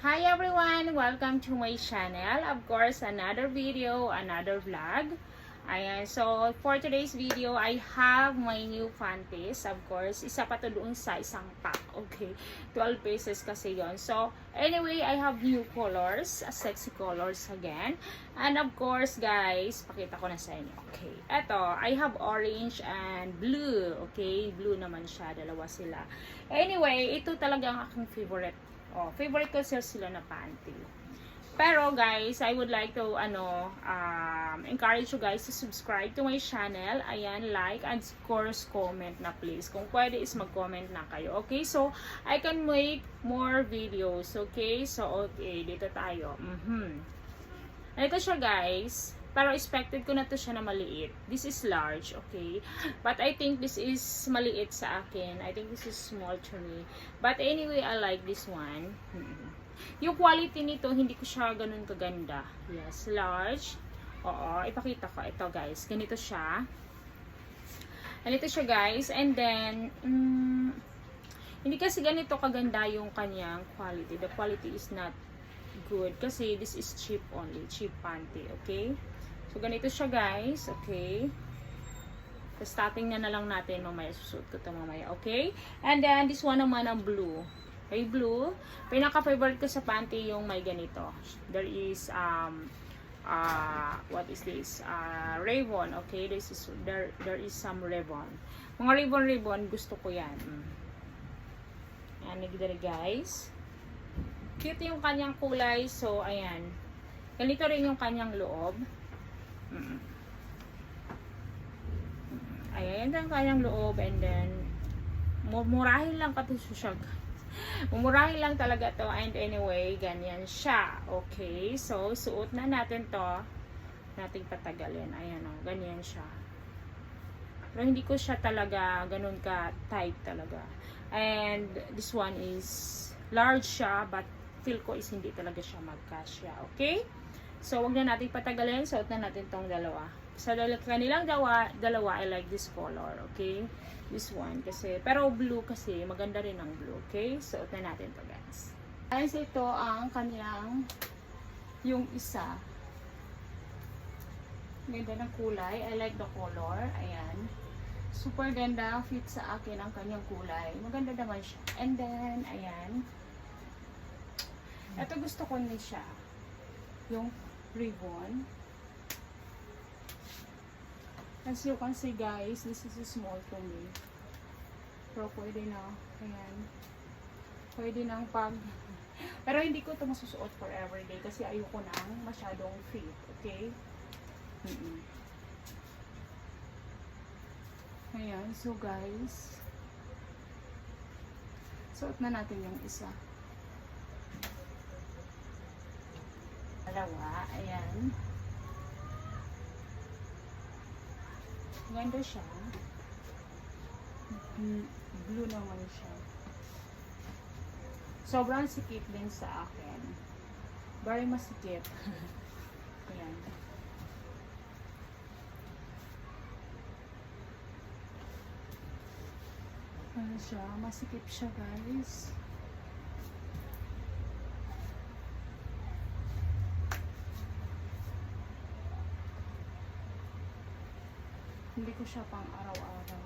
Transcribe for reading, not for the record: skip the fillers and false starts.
Hi everyone! Welcome to my channel. Of course, another video, another vlog. Ayan, so for today's video, I have my new panties. Of course, isa pa to doon sa isang pack. Okay, 12 pieces kasi yon. So, anyway, I have new colors, sexy colors again. And of course, guys, pakita ko na sa inyo. Okay, eto, I have orange and blue. Okay, blue naman siya, dalawa sila. Anyway, ito talaga ang aking favorite. Oh, favorite ko sila na panty. Pero guys, I would like to encourage you guys to subscribe to my channel. Ayan, like and of course comment na please. Kung pwede is mag-comment na kayo. Okay? So, I can make more videos. Okay? So, okay, dito tayo. Ito siya guys. Pero expected ko na to siya na maliit. This is large, okay? But I think this is maliit sa akin. I think this is small to me. But anyway, I like this one. Yung quality nito, hindi ko siya ganun kaganda. Yes, large. Oo, ipakita ko. Ito guys, ganito siya. Ganito siya guys. And then, hindi kasi ganito kaganda yung kanyang quality. The quality is not good. Kasi this is cheap only. Cheap panty, okay? So, ganito siya guys, okay? Tapos, starting na lang natin mamaya. Susuot ko ito mamaya, okay? And then, this one naman ang blue. Okay, blue. Pinaka-favorite ko sa panty yung may ganito. There is, what is this? Ribbon, okay? There is some ribbon. Mga ribbon, gusto ko yan. Ayan, nagdari guys. Cute yung kanyang kulay. So, ayan. Ganito rin yung kanyang loob. Ayan ang kanyang loob. And then, mumurahin lang siya. Mumurahin lang talaga to. And anyway, ganyan siya. Okay. So, suot na natin to. Nating patagalin. Ayan o. Ganyan siya. Pero hindi ko siya talaga ganun ka tight talaga. And this one is large siya. But feel ko is hindi talaga siya magkasya. Okay? So, wag na natin patagalin. Suot na natin tong dalawa. Sa kanilang dalawa, I like this color. Okay? This one. Kasi, pero blue kasi. Maganda rin ang blue. Okay? Suot na natin to guys. Guys, ito ang kanilang yung isa. Ganda ng kulay. I like the color. Ayan. Super ganda. Fit sa akin ang kanyang kulay. Maganda naman siya. And then, ayan. Ito gusto ko na siya. Yung ribbon. As you can see guys, this is small to me. Pero pwede na. Ayan. Pwede nang pero hindi ko ito masusuot for everyday kasi ayoko nang masyadong fit. Okay? Ayan. So guys, suot na natin yung isa. Dalawa, ayan. Ganda siya. Blue naman siya. Sobrang sikip din sa akin. Very masikip. Ayan. Ano siya? Masikip siya guys. Hindi ko siya pang araw-araw.